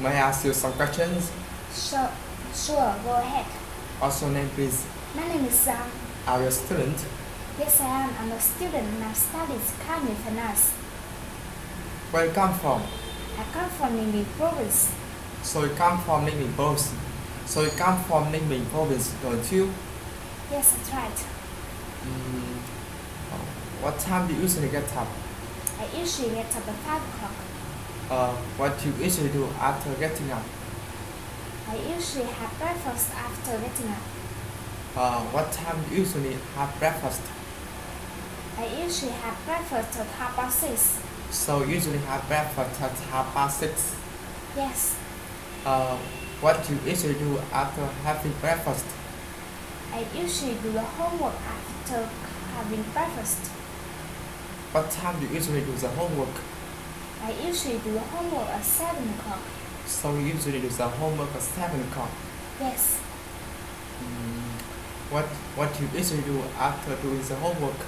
May I ask you some questions? Sure, go ahead. What's your name, please? My name is Giang. Are you a student? Yes, I am. I'm a student and I study accounting finance. Where you come from? I come from Ninh province. So you come from Ninh province. Don't you? Yes, that's right. What time do you usually get up? I usually get up at 5 o'clock. What do you usually do after getting up? I usually have breakfast after getting up. What time do you usually have breakfast? I usually have breakfast at 6:30. So you usually have breakfast at 6:30. Yes, What do you usually do after having breakfast? I usually do the homework after having breakfast. What time do you usually do the homework? I usually do the homework at 7 o'clock. So you usually do the homework at 7 o'clock. Yes, What do you usually do after doing the homework?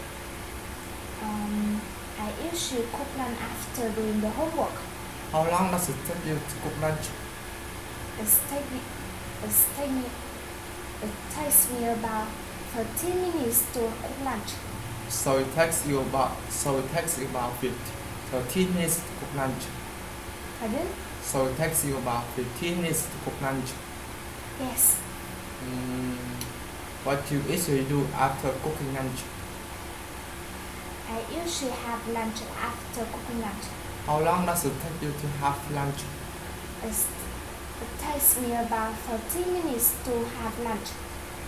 I usually cook lunch after doing the homework. How long does it take you to cook lunch? It takes me about 13 minutes to cook lunch. So it takes you about 13 minutes to cook lunch. Pardon? So it takes you about 15 minutes to cook lunch. Yes, What do you usually do after cooking lunch? I usually have lunch after cooking lunch. How long does it take you to have lunch? It takes me about 13 minutes to have lunch.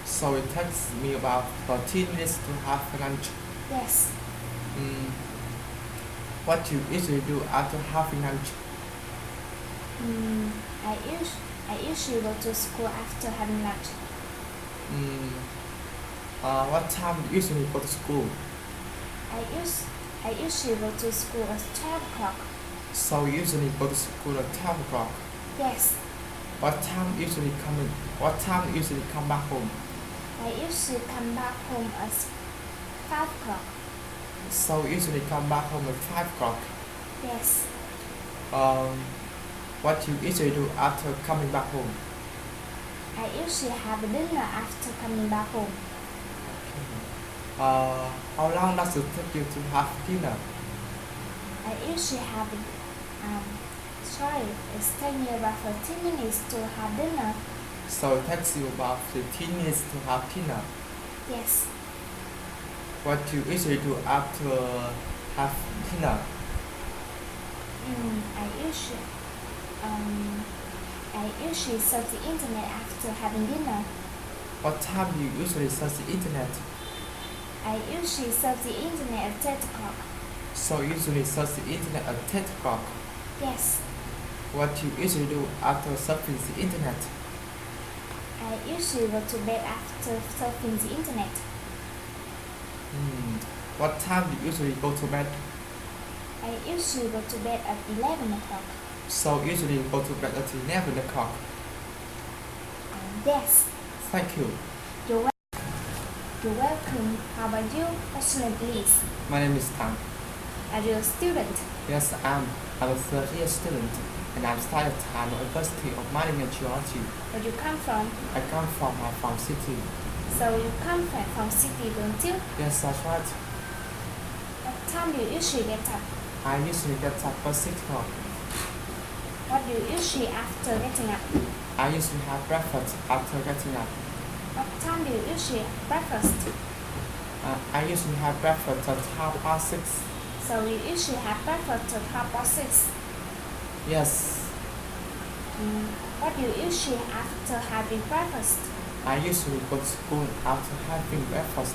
So it takes me about 13 minutes to have lunch. Yes, What do you usually do after having lunch? I usually go to school after having lunch. What time do you usually go to school? I usually go to school at 12 o'clock. So you usually go to school at 12 o'clock. Yes, What time do you usually come back home? I usually come back home at 5 o'clock. So you usually come back home at 5 o'clock. Yes, What do you usually do after coming back home? I usually have dinner after coming back home. How long does it take you to have dinner? I usually have it's taking me about 15 minutes to have dinner. So it takes you about 15 minutes to have dinner. Yes, What do you usually do after have dinner? I usually surf the internet after having dinner. What time do you usually surf the internet? I usually surf the internet at 10 o'clock. So you usually surf the internet at 10 o'clock. Yes, What do you usually do after surfing the internet? I usually go to bed after surfing the internet. What time do you usually go to bed? I usually go to bed at 11 o'clock. So usually you go to bed at 11 o'clock. Yes, Thank you. you're welcome. How about you? What's your name, please? My name is Tang. Are you a student? Yes, I'm a third-year student, and I'm studying at the University of Mining and Geology. Where you come from? I come from Farm City. So you come from city, don't you? Yes, that's right. What time do you usually get up? I usually get up at 6 o'clock. What do you usually after getting up? I usually have breakfast after getting up. What time do you usually have breakfast? I usually have breakfast at 6:30. So you usually have breakfast at 6:30. Yes, What do you usually after having breakfast? I usually go to school after having breakfast.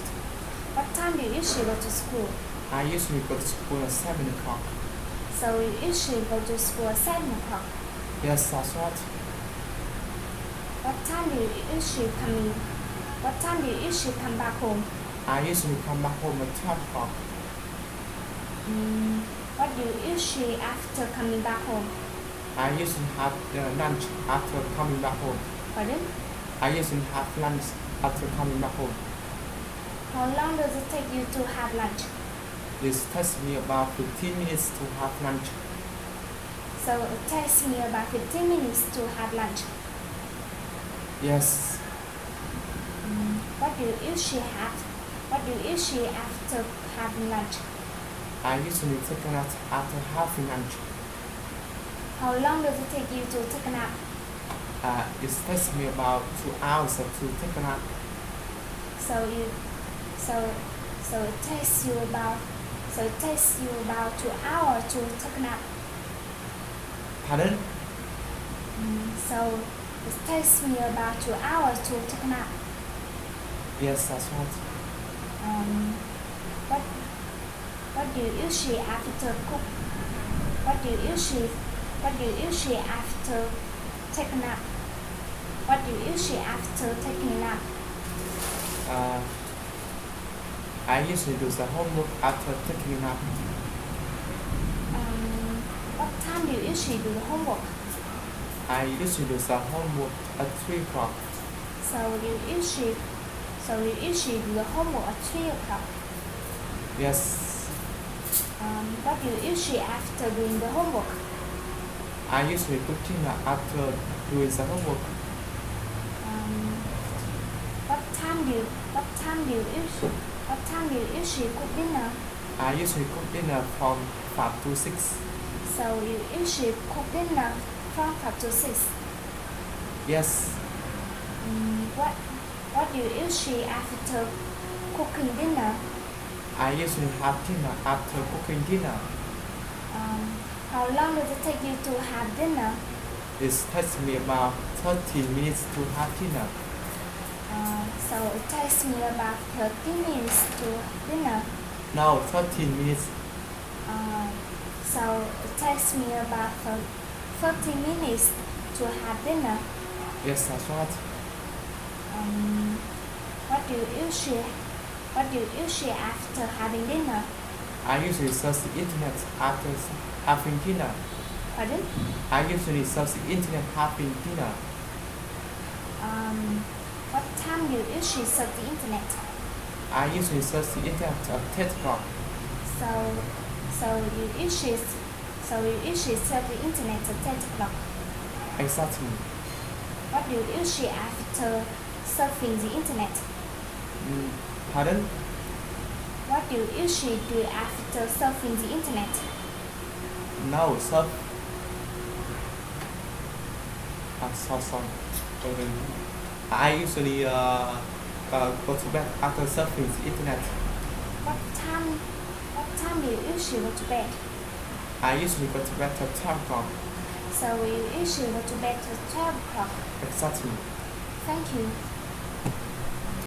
What time do you usually go to school? I usually go to school at 7 o'clock. So you usually go to school at 7 o'clock. Yes, that's right. What time do you usually come back home? I usually come back home at 12 o'clock. What do you usually after coming back home? I usually have lunch after coming back home. Pardon? I usually have lunch after coming back home. How long does it take you to have lunch? This takes me about 15 minutes to have lunch. So it takes me about 15 minutes to have lunch. Yes. What do you usually have? What do you usually after having lunch? I usually take a nap after having lunch. How long does it take you to take a nap? It takes me about 2 hours to take a nap. So it takes you about 2 hours to take a nap. Pardon? So it takes me about 2 hours to take a nap. Yes, that's right. What do you usually after cook? What do you usually after take a nap? What do you usually after taking a nap? I usually do the homework after taking a nap. What time do you usually do the homework? I usually do the homework at 3 o'clock. So you usually do the homework at 3 o'clock. Yes. What do you usually after doing the homework? I usually cook dinner after doing the homework. What time do you usually cook dinner? I usually cook dinner from 5 to 6. So you usually cook dinner from 5 to 6. Yes. What do you usually after cooking dinner? I usually have dinner after cooking dinner. How long does it take you to have dinner? It takes me about 13 minutes to have dinner. So it takes me about 30 minutes to dinner. No, 13 minutes. So it takes me about 30 minutes to have dinner. Yes, that's right. What do you usually after having dinner? I usually surf the internet after having dinner. Pardon? I usually surf the internet having dinner. What time do you usually surf the internet? I usually surf the internet at 10 o'clock. So you usually surf the internet at 10 o'clock. Exactly. What do you usually after surfing the internet? Pardon? What do you usually do after surfing the internet? No, surf. Sorry. I usually go to bed after surfing the internet. What time do you usually go to bed? I usually go to bed at 12 o'clock. So you usually go to bed at 12 o'clock. Exactly. Thank you.